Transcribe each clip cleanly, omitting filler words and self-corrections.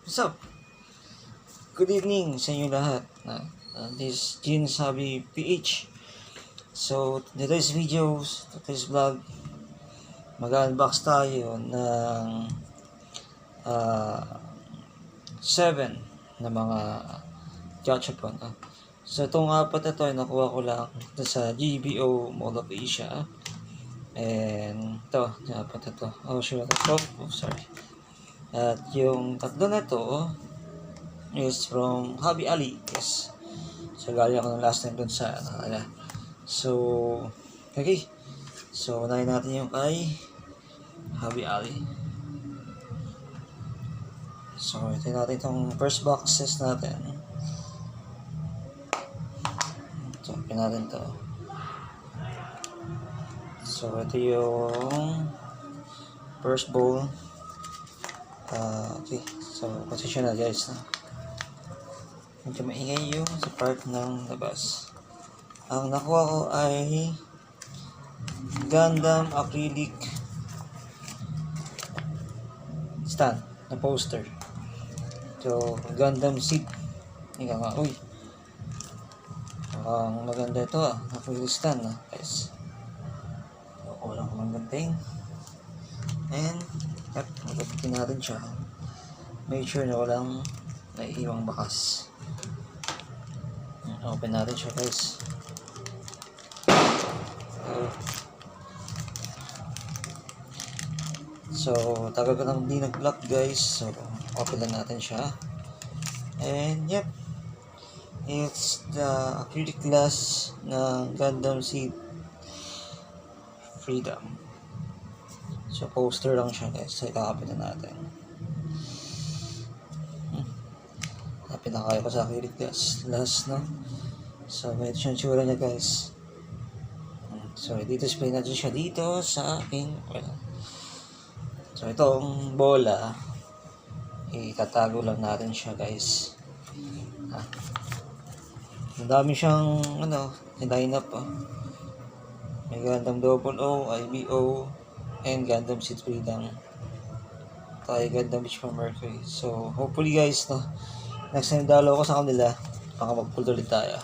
What's up? Good evening sa inyo lahat. This is Gene Sabi PH. So, today's videos, today's vlog, mag-unbox tayo ng 7 na mga gachapon. So, itong apat na ito ay nakuha ko lang sa GBO Mall of Asia. And ito, apat na ito. Sorry. At yung tatlo na ito is from Hobby Ali. Yes. So, galing ako ng last time dun sa So, okay. So, unahin natin yung kay Hobby Ali. So, ito natin itong first boxes natin. So, open natin to. So, ito yung first bowl. Okay. So, position na guys. Medyo maingay yung sa part ng labas. Ang nakuha ko ay Gundam acrylic stand na poster. So, Gundam seat. Ika nga, uy. Ang maganda ito acrylic stand guys. So, walang kumangganting. And, magapitin natin siya. Make sure na walang naiiwang bakas. Open natin siya guys. So, tagal ko nang di nag-vlog guys. So, open lang natin siya. And yep, it's the acrylic glass ng Gundam Seed Freedom. So, poster lang siya guys. So, ikakapit na natin. Pinakayo ko sa acrylic glass last, no? So, medyo siyang tsura niya guys. So, display natin siya dito sa aking So, itong bola itatago lang natin siya guys. Ang dami siyang line up may Gundam OO, IBO, and Gundam Seed Freedom. Tayo Gundam Beach from Mercury. So, hopefully guys, next time dalo ko sa kanila, baka mag-pull ulit tayo.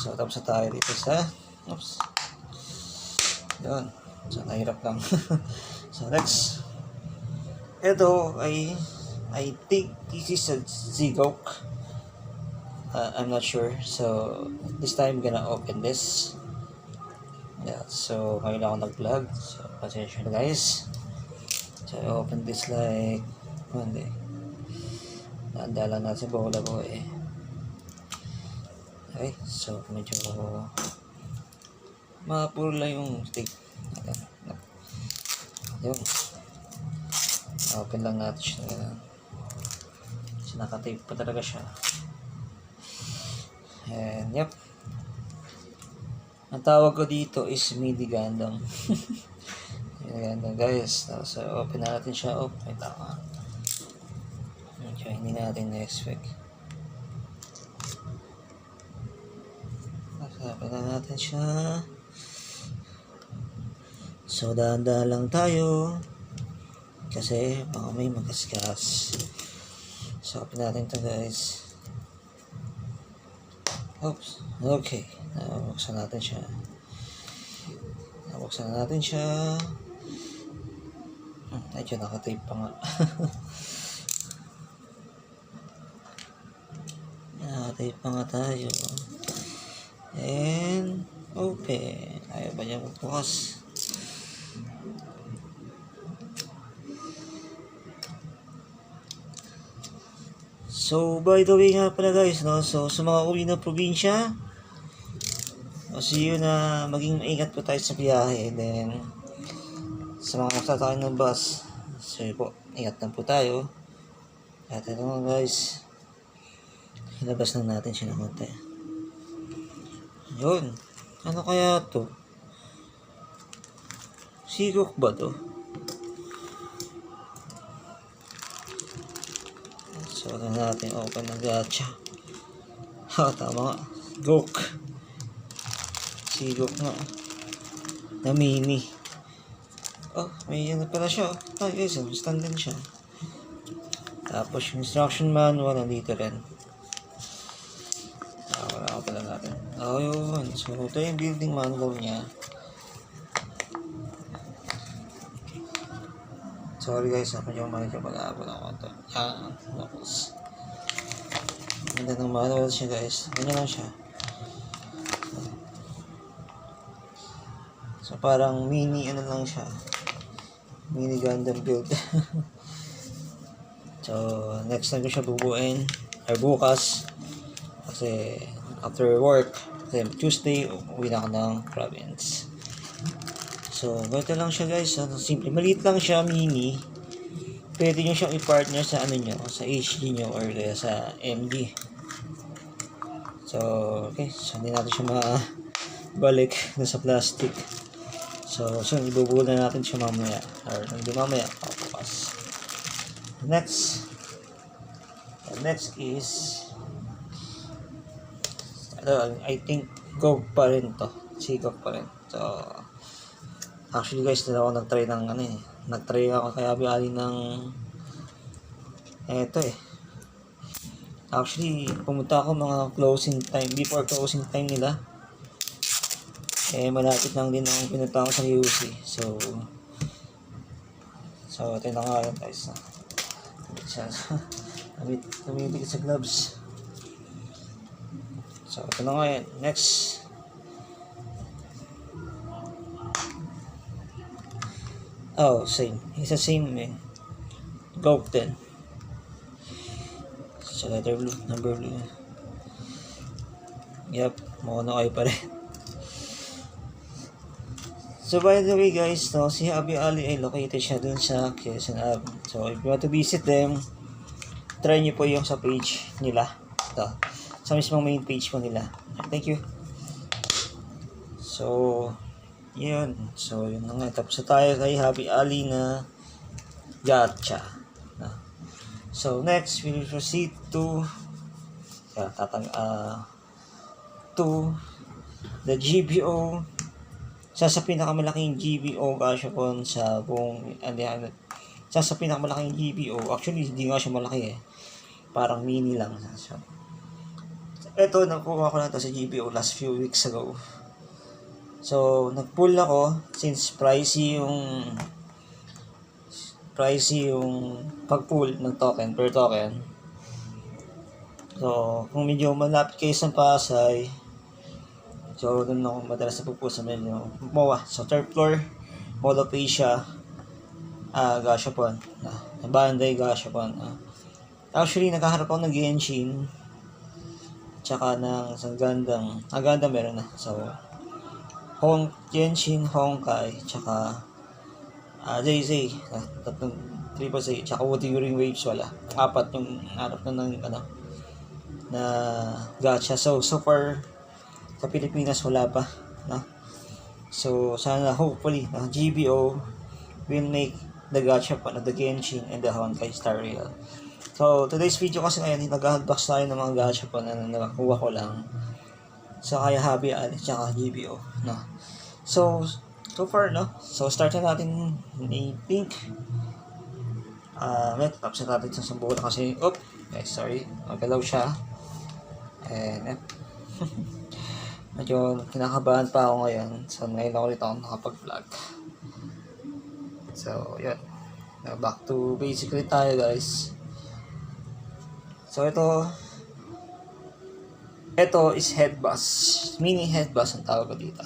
So, tapos na tayo dito sa yun. So, nahirap lang. So, next. Ito ay I think this is a Zigok. I'm not sure. So, this time I'm gonna open this. Yeah, so ngayon ako nag-vlog. So, pasensya na guys. So, I open this like Monday. Naandala natin bola ko Okay, so medyo mapuro lang yung stick. Yun. Open lang natin siya. So, naka-tape pa talaga siya. And yep. Ang tawag ko dito is Midi Gundam. Ayan guys. So, open natin siya. May tama. So, hindi natin na-expect. Open na natin siya. So, dahan-dahan lang tayo. Kasi, baka may magasgas. So, open natin ito guys. Oops. Okay. Nabuksan natin siya. Medyo nakatape pa nga. Nakatape pa nga tayo. And, open. Ayaw ba niya magbukas? So, by the way nga pala guys, so sa mga uli ng probinsya, see you na maging maingat po tayo sa biyahe. And then, sa mga magsasakay ng bus, so po, ingat lang po tayo. At ito nga guys, ilabas na natin siya ng konti. Yun, ano kaya to? Sigok ba to? So, ito natin open ng gacha. Tama nga. Gok. Sigok nga. Na mini. May ano pala siya. Guys, stand din siya. Tapos yung instruction manual nandito rin. Wala ko pala natin. Yun. So ito yung building manual niya. Sorry guys, ako yung medyo mag-aabot ako ito. Yan. Tapos ganda ng manual siya guys. Ganyan lang siya. So parang mini ano lang siya. Mini Gundam build. So next time ko siya bubuin or bukas. Kasi after work, kasi Tuesday, uwi na ako ng province. So, ganito lang siya guys. Simple. Maliit lang siya, mini. Pwede nyo siyang i-partner sa ano nyo, sa HD nyo or sa MD. So, okay. So, hindi natin siya mabalik na sa plastic. So, ibubuo na natin siya mamaya. Or hindi mamaya, bukas. Next is I think Gog pa rin to. Si Gog pa rin. So, actually guys, ako nag-try ng nag-try ako kay Abi Ali ng actually, pumunta ako mga closing time, before closing time nila. Malapit lang din ako pinunta ako sa UC. So, ito na nga yun guys. Tumibig sa gloves. So, ito na nga yan. Next. Same. It's the same man. Gog 10. So, letter blue. Number blue. Yep. Mono ay pa rin. So, by the way guys, si Abi Ali ay located siya dun sa Quezon Ave. So, if you want to visit them, try nyo po yung sa page nila. Ito. Sa mismong main page po nila. Thank you. So, yun. So, yun na nga. Tapos tayo kay Abi Ali na gacha. So, next, we will proceed to the GBO. Sa pinakamalaking GBO gashapon sa buong sa pinakamalaking GBO. Actually, hindi nga siya malaki Parang mini lang. So, ito, nakuha ko na ito sa GBO last few weeks ago. So, nag-pull ako since pricey yung pag-pull ng token per token. So, kung medyo malapit kayo sa Pasay, so, doon ako madalas na pupull sa medyo MOA. So, third floor, Mall of Asia, gashapon. Bandai gashapon. Actually, nakaharap ako ng Genshin. Tsaka ng sa Gundam. Gundam meron na. So, Genshin, Honkai, tsaka JZ. Tatlong triple Z. Tsaka Wuthering Waves wala. 4 yung harap na ng na gacha. So far sa Pilipinas wala pa. So, sana hopefully GBO will make the gacha pa na the Genshin and the Honkai Star Rail. So, today's video kasi ngayon, nag-unbox tayo ng mga gacha po na nakakuha ko lang sa kaya Abi Ali tsaka GBO. So far, So, start na natin ni Pink. Tapos na natin sa bola kasi, sorry, magalaw siya. And, medyo kinakabahan pa ako ngayon. So, ngayon ako ulit ako nakapag-vlog. So, yun. Back to basically tayo, guys. So, ito is head bus. Mini head bus ang tawag ko dito.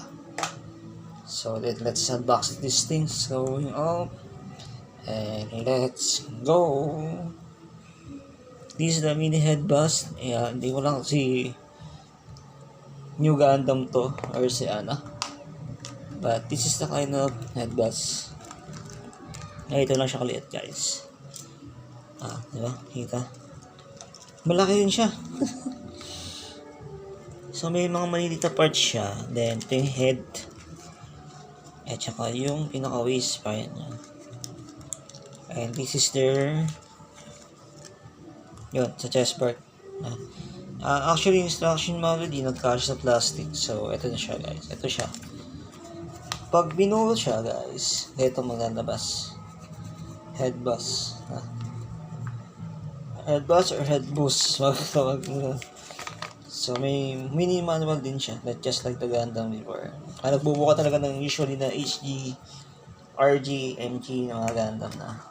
So, let's unbox this thing. So, and let's go. This is the mini head bus. Hindi ko lang si New Gundam to or si but this is the kind of head bus. Ito lang siya kaliit, guys. Diba? Kita? Malaki yun siya. So, may mga maliliit na parts siya. Then, ito yung head. At saka yung pinaka-waist pa yan. And this is their sa chest part. Actually, instruction manual di nag-cash sa plastic. So, ito na siya, guys. Ito siya. Pag binuo siya, guys, ito maglalabas. Head bus. head buzz or head boost. So, may mini manual din siya, not just like the Gundam before. Nagbubuka talaga ng usually na HG, RG, MG na mga Gundam na.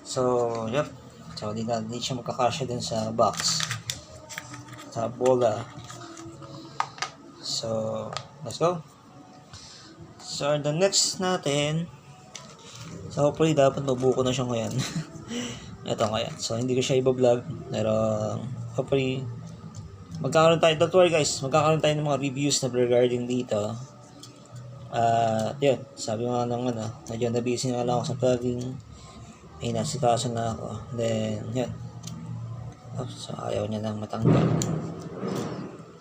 So, yep. So, hindi siya magkakasya din sa box. Sa bola. So, let's go. So, the next natin, so hopefully dapat mabuko na siya ngayon. Ito ngayon. So, hindi ko siya iba-vlog. Pero, hopefully, magkakaroon tayo ng mga reviews na regarding dito. Yun, sabi mo nga ng medyo na-busy nga lang ako sa vlogging. Ay, nasikaso na ako. Then, yun. So, ayaw niya nang matanggal.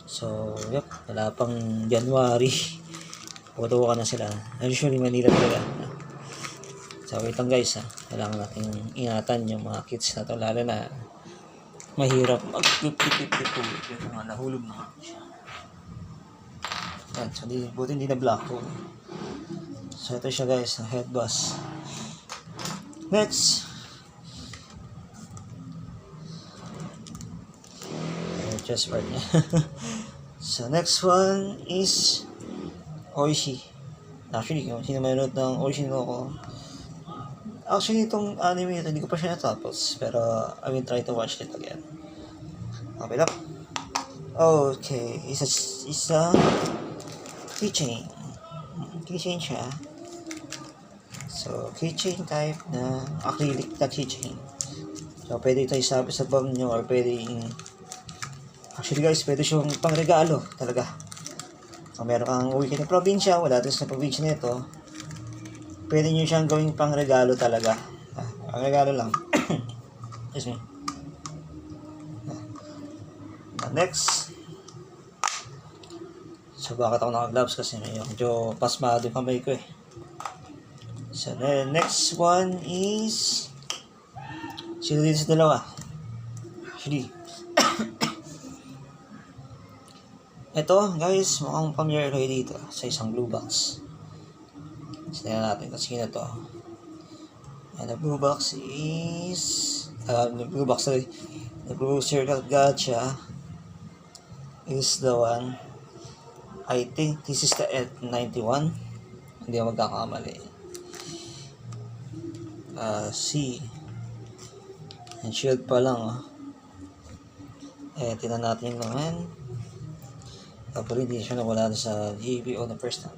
So, yep, wala pang January. Putuwa ka na sila. Usually, Manila talaga. So, wait lang guys, kailangan natin ingatan yung mga kids na to, lalo na mahirap mag-flip-flip-flip-flip yung mga nahulog na nga siya. Yan, so buti hindi na black hole. So ito siya guys, ang head buzz. Next, just part niya. So next one is Oishi. Actually, kung sino manood ng Oishi no ko, actually itong anime ito, hindi ko pa siya natapos, pero I will try to watch it again. Okay lang. Okay, isa keychain. Keychain siya. So, keychain type na acrylic na keychain. So, pwede ito isabi sa bag nyo or pwede actually guys, pwede siyang pangregalo talaga. Kung meron kang uwi ka ng probinsya, wala din sa probinsya nito, pwede nyo siyang gawing pangregalo talaga. Pangregalo lang. Excuse me. Next. So, bakit ako naka-gloves? Kasi medyo pasmado yung kamay ko eh. So, the next one is sino dito sa dalawa? Actually, ito guys, mukhang familiar kayo dito sa isang blue box. Tignan natin kung sino to. And the blue box is the blue circle gacha is the one. I think this is the F91. Hindi ako magkakamali. C. And shield pa lang. Tingnan natin yung naman. Tapos hindi siya nawala sa GBO na first na.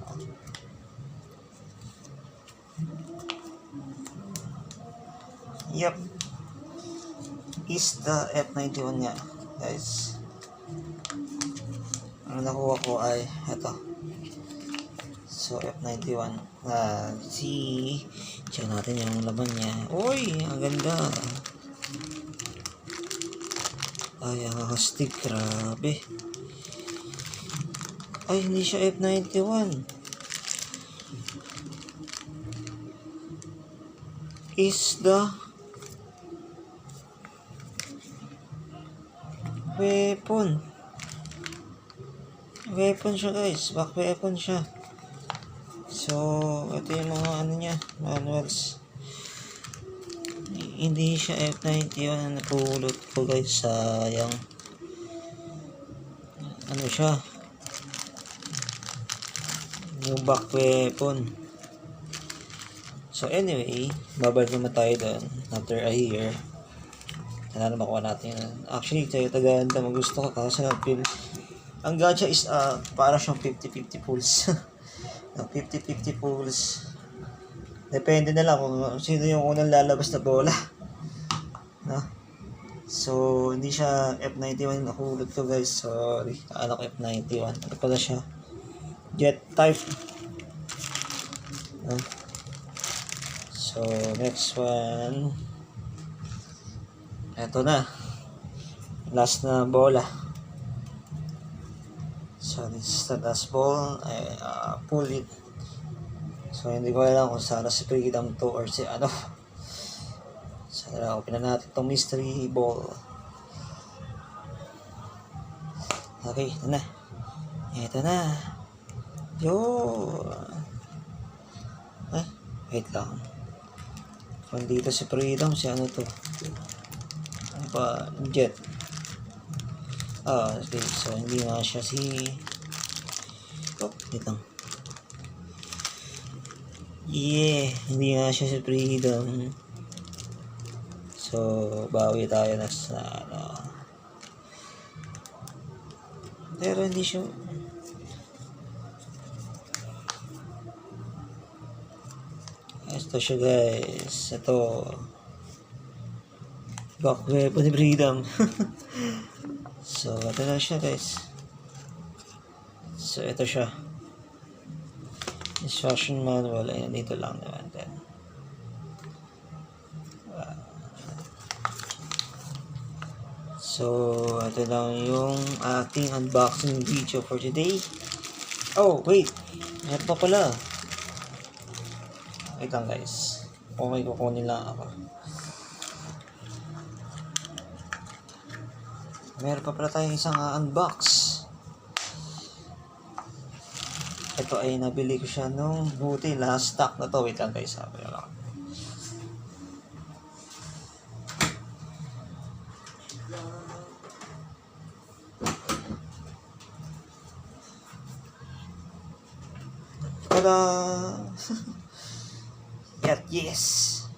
Yep. Is the F91 niya, guys. Ang nakuha ko ay ito. So, F91. Check natin yung laman niya. Uy, ang ganda. Ay, ang hastig. Grabe. Ay, hindi siya F91. Is the weapon. Weapon siya guys. Back weapon siya. So, ito yung mga niya. Manuals. Hindi siya F91 na napulot ko guys. Sayang. Ano siya? Yung back weapon. So, anyway. Babalik naman tayo doon. After a year. Sana na makuha natin yun. Actually, tayo tagahanda. Magusto ko kasi na-feel. Ang gacha is para siyang 50-50 pulls. 50-50 pulls. Depende na lang kung sino yung unang lalabas na bola. No? So, hindi siya F91 yung nakulot ko guys. Sorry. Ano ko F91. Ano pala siya? Jet type. No? So, next one. Eto na. Last na bola. So, this is the last ball. I pull it. So, hindi ko alam kung sana si Freedom to or si ano. So, open na natin itong mystery ball. Okay, ito na. Ito na. Yo! Wait lang. Kung dito si Freedom, si ano to? Ano pa? Jet. Okay. So, hindi nga siya si... Oh, dito. Yeah, hindi nga siya si Freedom. So, bawi tayo na sa ano. Pero hindi siya... Ito siya guys. Ito. Back weapon ni Freedom. So, ito na siya guys. So, ito siya. Instruction manual. Ayan, dito lang naman din. So, ito lang yung ating unboxing video for today. Oh, wait. Meron pa pala. Wait lang guys. Okay, kukunin lang ako. Meron pa pala tayong isang unbox. Ito ay nabili ko siya nung buti last stock na to. Wait lang guys. Sabi lang. Tada! Yes!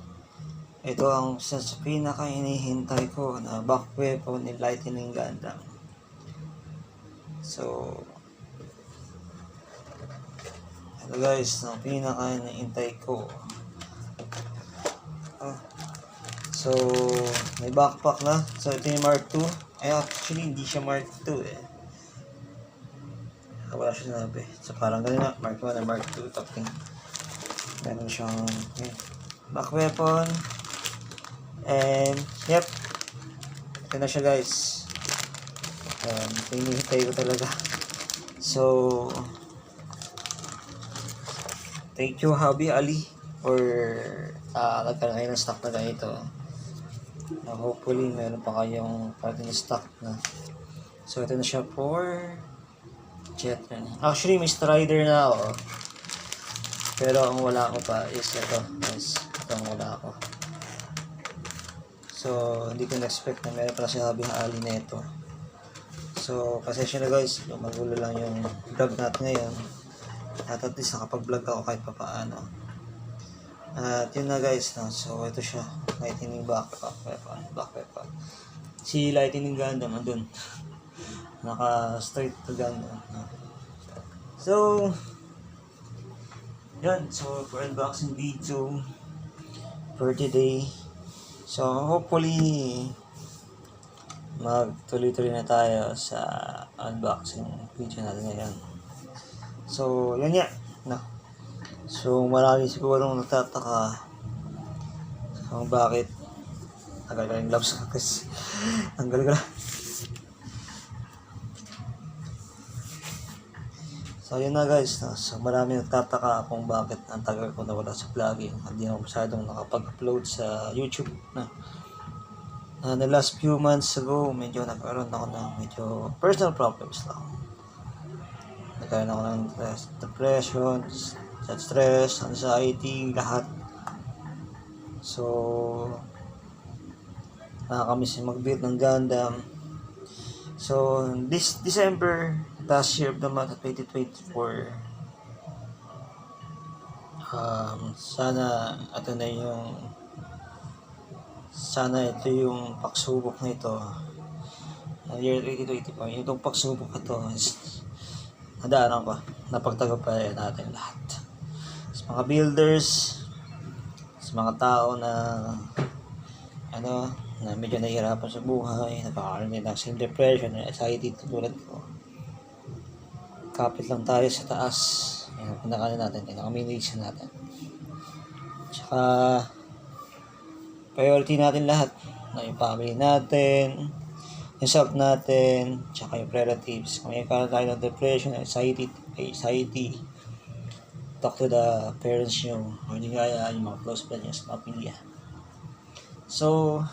Ito ang sa pinaka-inihintay ko na back weapon ni Lightning Gundam. So, ito guys, ang pinaka-inihintay ko. So, may backpack na. So, ito yung Mark II. Ay, actually, hindi siya Mark II eh. Wala siya sinabi. So, parang ganun na. Mark 1 na Mark 2 topping. Meron siyang back weapon. And, yep. Ito na siya guys. Pinihintay ko talaga. So, thank you Hobby Ali for nagkaroon kayo ng stock na ganito. Hopefully, meron pa kayong parang stock na. So, ito na siya for Jet. Actually, may Strider na ako. Pero ang wala ko pa is ito. Guys, ito ang wala ko. So, hindi ko na-expect na meron pala si Hobby Ali na ito. So, pasensya na guys. Magulo lang yung vlog natin ngayon. At least nakapag-vlog ako kahit pa paano. At yun na guys. No? So, ito siya. Lightning back weapon. Si Lightning Gundam andun. Naka-straight to Gundam. So, yun. So, for unboxing video for today. So, hopefully, magtuloy-tuloy na tayo sa unboxing video natin ngayon. So, yun nga. No. So, marami siguro nagtataka kung bakit tagal ka yung gloves kasi ang gagal. So, yun na guys. No? So, marami nagtataka kung bakit ang tagal ko nawala sa vlogging. Hindi ako masyadong nakapag-upload sa YouTube. No? The last few months ago, medyo nagkaroon ako ng medyo personal problems lang. Nagkaroon ako ng depression, stress, anxiety, lahat. So, nakakamiss yung mag-build ng Gundam. So, this December, last year of the month of 2024, sana ito yung pagsubok nito. Year 2024, itong pagsubok ito is nadaanan ko, napagtagumpayan natin lahat. Sa mga builders, sa mga tao na na medyo nahihirapan sa buhay, nagkakaroon din ng self-depression, anxiety tulad ko. Kapit lang tayo sa taas. Yan ang pinakanin natin, pinaka-mination natin. Tsaka, priority natin lahat. Yung family natin, yung self natin, tsaka yung relatives. Kung may karoon tayo ng depression, anxiety, talk to the parents nyo, o hindi kaya yung mga close friends nyo sa pamilya. So,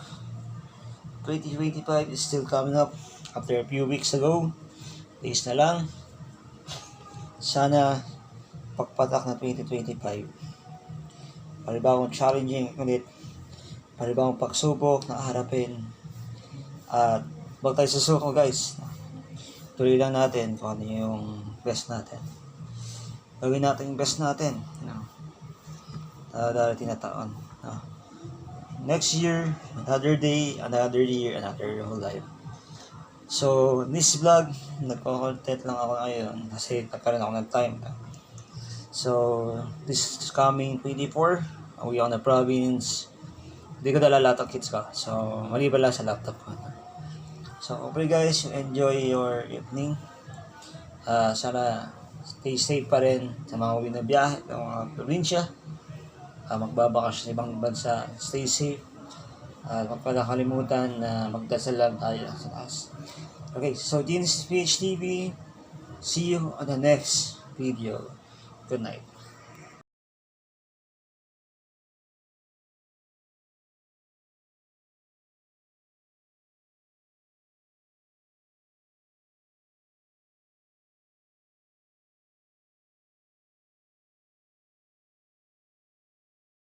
2025 is still coming up after a few weeks ago. Days na lang. Sana pagpatak na 2025. Panibagong challenging ulit. Panibagong pagsubok na harapin. At huwag tayo susuko guys. Tuloy lang natin kung ano yung best natin. Gawin natin yung best natin. Darating na taon. Next year, another day, another year, another whole life. So, this vlog, nagko-content lang ako ngayon kasi nagkaroon ako ng time. So, this coming 24, uwi ako na province. Hindi ko dala laptop kits ko. So, mali pala sa laptop ko. So, okay guys, enjoy your evening. Sana stay safe pa rin sa mga uwi na biyahe, sa mga probinsya. Magbabakasyon sa ibang bansa, stay safe. Huwag pala kalimutan na magdasal lang tayo sa taas. Okay, so this is PH TV. See you on the next video. Good night.